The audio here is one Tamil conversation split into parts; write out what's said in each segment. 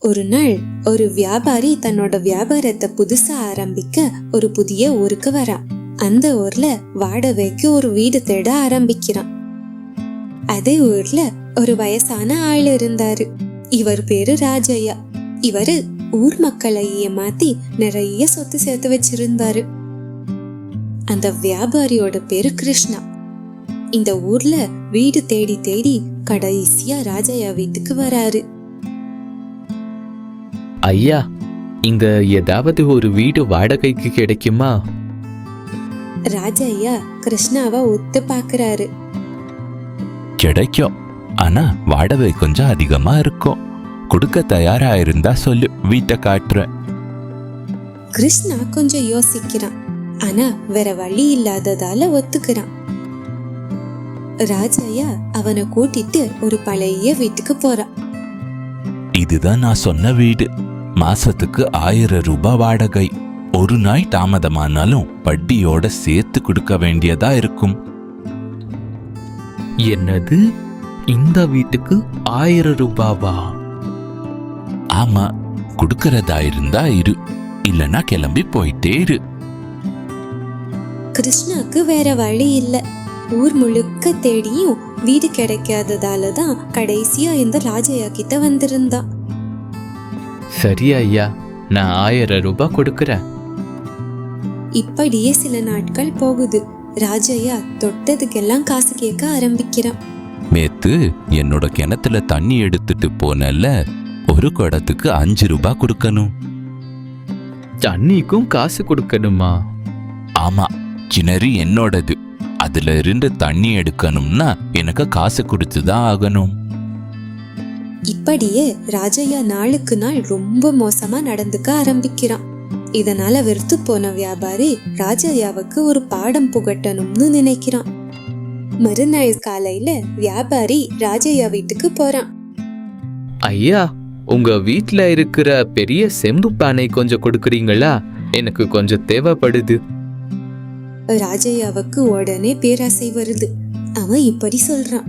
ஒரு நாள் ஒரு வியாபாரி தன்னோட வியாபாரத்தை புதுசா ஆரம்பிக்க ஒரு புதிய ஊருக்கு வரான். அந்த ஊர்ல வாடகைக்கு ஒரு வீடு தேட ஆரம்பிக்கிறான். அதே ஊர்ல ஒரு வயசான ஆள் இருந்தாரு. இவர் பேரு ராஜையா. இவரு ஊர் மக்களை ஏமாத்தி நிறைய சொத்து சேர்த்து வச்சிருந்தாரு. அந்த வியாபாரியோட பேரு கிருஷ்ணா. இந்த ஊர்ல வீடு தேடி தேடி கடைசியா ராஜையா வீட்டுக்கு வராரு. ஐயா, இங்க ஏதாவது ஒரு வீடு வாடகைக்கு கிடைக்குமா? ராஜையா கிருஷ்ணாவை ஒத்து பாக்குறாரு. கிடைக்கும், ஆனா வாடகை கொஞ்சம் அதிகமா இருக்கும். கொடுக்க தயாரா இருந்தா சொல்லு, வீட்டை காட்டுறேன். கிருஷ்ணா கொஞ்சம் யோசிக்கிறான். ஆனா வேற வழி இல்லாததால ஒத்துக்கிறான். ராஜையா அவனை கூட்டிட்டு ஒரு பழைய வீட்டுக்கு போறான். இதுதான் நான் சொன்ன வீடு. மாசத்துக்கு 1000 ரூபாய் வாடகை. ஒரு நாள் தாமதமானாலும் வட்டியோட சேர்த்து கொடுக்க வேண்டியதா இருக்கும். என்னது, இந்த வீட்டுக்கு 1000 ரூபாவா? ஆமா, கொடுக்கறதா இருந்தா இரு, இல்லனா கிளம்பி போயிட்டே இரு. கிருஷ்ணாக்கு வேற வழி இல்ல. ஊர் முழுக்க தேடியும் வீடு கிடைக்காததாலதான் கடைசியா இந்த ராஜையா கிட்ட வந்திருந்தான். சரி ஐயா, நான் 1000 ரூபாய் கொடுக்கறேன். இப்படியே சில நாட்கள் போகுது. ராஜையா தொட்டதுக்கெல்லாம் காசு கேட்க ஆரம்பிக்கிறான். நேத்து என்னோட கிணத்துல தண்ணி எடுத்துட்டு போனல, ஒரு குடத்துக்கு 5 ரூபாய் கொடுக்கணும். தண்ணிக்கும் காசு கொடுக்கணுமா? ஆமா, கிணறு என்னோடது. அதுல இருந்து தண்ணி எடுக்கணும்னா எனக்கு காசு கொடுத்துதான் ஆகணும். இப்படியே ராஜையா நாளுக்கு நாள் ரொம்ப மோசமா நடந்துக்க ஆரம்பிக்கிறான். இதனால வெறுத்து போன வியாபாரி ராஜையாவுக்கு ஒரு பாடம் புகட்டணும்னு நினைக்கிறான். மறுநாள் காலையில வியாபாரி ராஜையா வீட்டுக்கு போறான். ஐயா, உங்க வீட்ல இருக்கிற பெரிய செம்பு பானை கொஞ்சம் கொடுக்குறீங்களா? எனக்கு கொஞ்சம் தேவைப்படுது. ராஜையாவுக்கு உடனே பேராசை வருது. அவன் இப்படி சொல்றான்.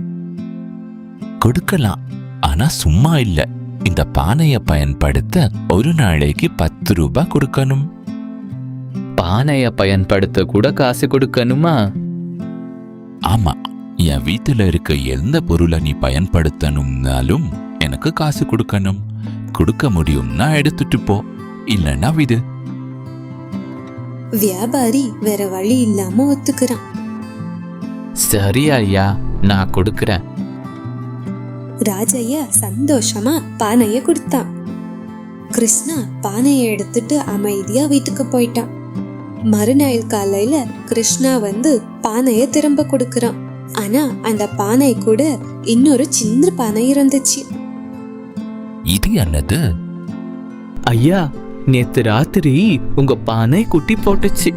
கொடுக்கலாம், ஆனா சும்மா இல்ல. இந்த பானைய பயன்படுத்த ஒரு நாளைக்கு 10 ரூபாய் கொடுக்கணும். பானைய பயன்படுத்த கூட காசு கொடுக்கணுமா? ஆமா, என் வீட்டுல இருக்க எந்த பொருளை நீ பயன்படுத்தணும்னாலும் எனக்கு காசு கொடுக்கணும். கொடுக்க முடியும்னா எடுத்துட்டு போ, இல்லன்னா விடு. வியாபாரி வேற வழி இல்லாம ஒத்துக்கிறான். சரி ஐயா, நான் கொடுக்கறேன். ராஜையா சந்தோஷமா பானைய கொடுத்தான். கிருஷ்ணா பானைய எடுத்துட்டு அமைதியா வீட்டுக்கு போயிட்டான். மறுநாள் காலையில கிருஷ்ணா வந்து பானைய திரும்ப கொடுக்கறான். ஆனா அந்த பானை கூட இன்னொரு சின்ன பானை இருந்துச்சு. இது என்னது? ஐயா, நேத்து ராத்திரி உங்க பானை குட்டி போட்டுச்சு.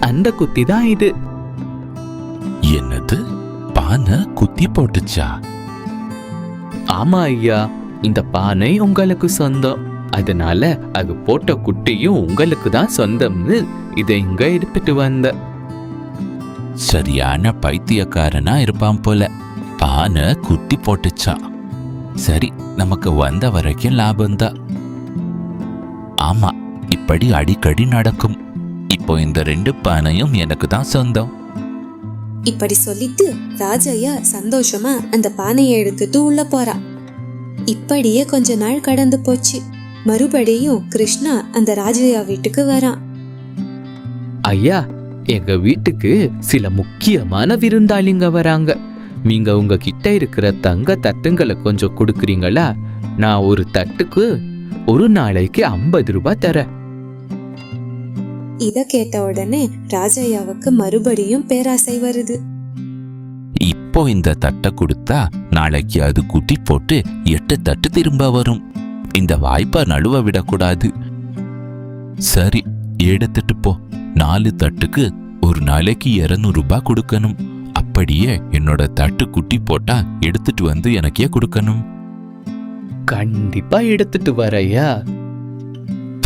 அந்த குட்டி தான் இது. என்னது, பானை குத்தி போட்டுச்சா? ஆமா ஐயா, இந்த பானை உங்களுக்கு சொந்தம். அதனால அது போட்ட குட்டியும் உங்களுக்கு தான் சொந்தம்னு இதை இங்க எடுத்துட்டு வந்த. சரியான பைத்தியக்காரனா இருப்பான் போல. பானை குத்தி போட்டுச்சா? சரி, நமக்கு வந்த வரைக்கும் லாபம்தான். ஆமா, இப்படி அடிக்கடி நடக்கும். இப்போ இந்த 2 பானையும் எனக்கு தான் சொந்தம். இப்படி சொல்லிட்டு ராஜையா சந்தோஷமா அந்த பானையை எடுத்துட்டு உள்ள போறான். இப்படியே கொஞ்ச நாள் கடந்து போச்சு. மறுபடியும் கிருஷ்ணா அந்த ராஜையா வீட்டுக்கு வரான். ஐயா, எங்க வீட்டுக்கு சில முக்கியமான விருந்தாளிங்க வராங்க. நீங்க உங்க கிட்ட இருக்கிற தங்க தட்டுங்களை கொஞ்சம் கொடுக்குறீங்களா? நான் ஒரு தட்டுக்கு ஒரு நாளைக்கு 50 ரூபாய் தரேன். இத கேட்ட உடனே ராஜையாவுக்கு மறுபடியும் பேராசை வருது. இப்போ இந்த தட்டை கொடுத்தா நாளைக்கு அது குட்டி போட்டு 8 தட்டு திரும்ப வரும். இந்த வாய்ப்பை நழுவ விடக்கூடாது. சரி, எடுத்துட்டு போ. 4 தட்டுக்கு ஒரு நாளைக்கு 200 ரூபாய் கொடுக்கணும். அப்படியே என்னோட தட்டு குட்டி போட்டா எடுத்துட்டு வந்து எனக்கே கொடுக்கணும். கண்டிப்பா எடுத்துட்டு வரையா?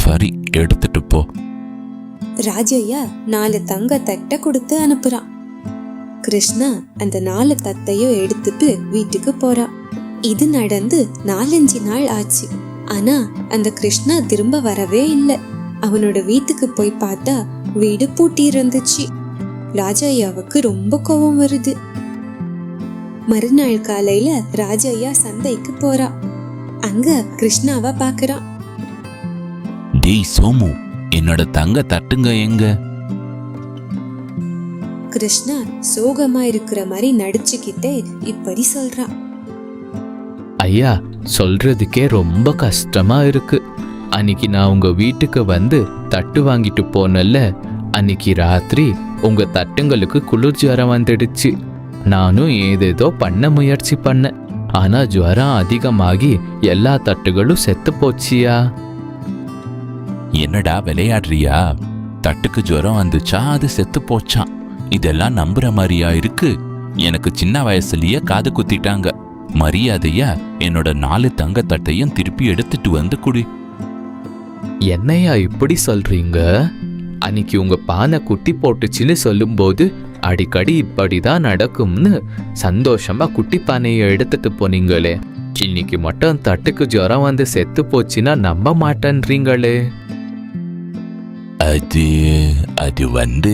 சரி, எடுத்துட்டு போ. ராஜையா 4 தங்க தட்டை கொடுத்து அனுப்புறான். கிருஷ்ணா அந்த 4 தட்டையும் எடுத்துட்டு வீட்டுக்கு போறான். இது நடந்து 4-5 நாள் ஆச்சு. ஆனா அந்த கிருஷ்ணா திரும்ப வரவே இல்லை. அவனோட வீட்டுக்கு போய் பார்த்தா வீடு பூட்டி இருந்துச்சு. ராஜையாவுக்கு ரொம்ப கோபம் வருது. மறுநாள் காலையில ராஜையா சந்தைக்கு போறா. அங்க கிருஷ்ணாவை பாக்குறான். டேய் சோமு, என்னோட தங்க தட்டுங்க எங்க? கிருஷ்ணா சோகமா இருக்கிற மாதிரி நடிச்சுக்கிட்டே இப்படி சொல்றான். ஐயா, சொல்றதுக்கே ரொம்ப கஷ்டமா இருக்கு. அன்னைக்கு நான் உங்க வீட்டுக்கு வந்து தட்டு வாங்கிட்டு போனல, அன்னைக்கு ராத்திரி உங்க தட்டுங்களுக்கு குளிர் ஜுரம் வந்துடுச்சு. நானும் ஏதேதோ பண்ண முயற்சி பண்ணேன். ஆனா ஜுரம் அதிகமாகி எல்லா தட்டுகளும் செத்து போச்சியா. என்னடா விளையாடுறியா? தட்டுக்கு ஜுரம் வந்துச்சா, அது செத்து போச்சான். இதெல்லாம் நம்புற மாதிரியா இருக்கு? எனக்கு சின்ன வயசுலயே காது குத்திட்டாங்க. மரியாதையா என்னோட 4 தங்க தட்டையும் திருப்பி எடுத்துட்டு வந்து குடி. என்னையா இப்படி சொல்றீங்க? அன்னைக்கு உங்க பானை குட்டி போட்டுச்சுன்னு சொல்லும்போது அடிக்கடி இப்படிதான் நடக்கும்னு சந்தோஷமா குட்டி பானையை எடுத்துட்டு போனீங்களே. இன்னைக்கு மட்டும் தட்டுக்கு ஜுரம் வந்து செத்து போச்சுன்னா நம்ப மாட்டேன்றீங்களே. அது வந்து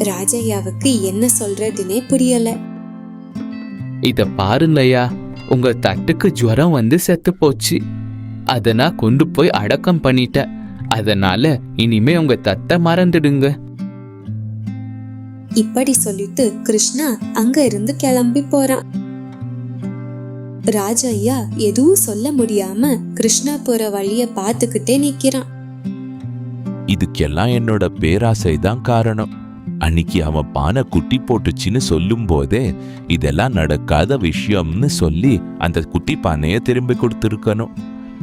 ராஜையாவுக்கு என்ன சொல்றதுன்னே புரியல. இத பாருங்கய்யா, உங்க தட்டுக்கு ஜுரம் வந்து செத்து போச்சு. அத நான் கொண்டு போய் அடக்கம் பண்ணிட்டேன். அதனால இனிமே உங்க தட்டை மறந்துடுங்க. இப்படி சொல்லிட்டு கிருஷ்ணா அங்க இருந்து கிளம்பி போறான். ராஜையா எதுவும் சொல்ல முடியாம கிருஷ்ணா போற வழிய பாத்துக்கிட்டே நிக்கிறான். இதுக்கெல்லாம் என்னோட பேராசை தான் காரணம். அன்னைக்கு அவன் பானை குட்டி போட்டுச்சின்னு சொல்லும் போதே இதெல்லாம் நடக்காத விஷயம்னு சொல்லி அந்த குட்டி பானைய திரும்பி கொடுத்துருக்கணும்.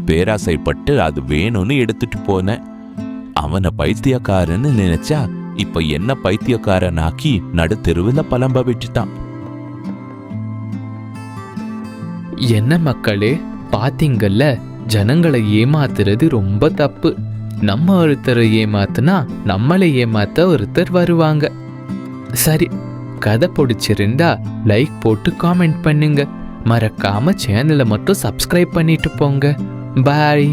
பேராசைப்பட்டு அது வேணும்னு எடுத்துட்டு போனேன். அவனை பைத்தியக்காரன்னு நினைச்சா இப்ப என்ன பைத்தியக்காரனாக்கி நடு தெருவில் பலம்ப விட்டுட்டான். என்ன மக்களே, பாத்தீங்கல்ல, ஜனங்களை ஏமாத்துறது ரொம்ப தப்பு. நம்ம ஒருத்தரை ஏமாத்துனா நம்மளை ஏமாத்த ஒருத்தர் வருவாங்க. சரி, கதை பிடிச்சிருந்தா லைக் போட்டு காமெண்ட் பண்ணுங்க. மறக்காம சேனலை மட்டும் சப்ஸ்கிரைப் பண்ணிட்டு போங்க. பாய்.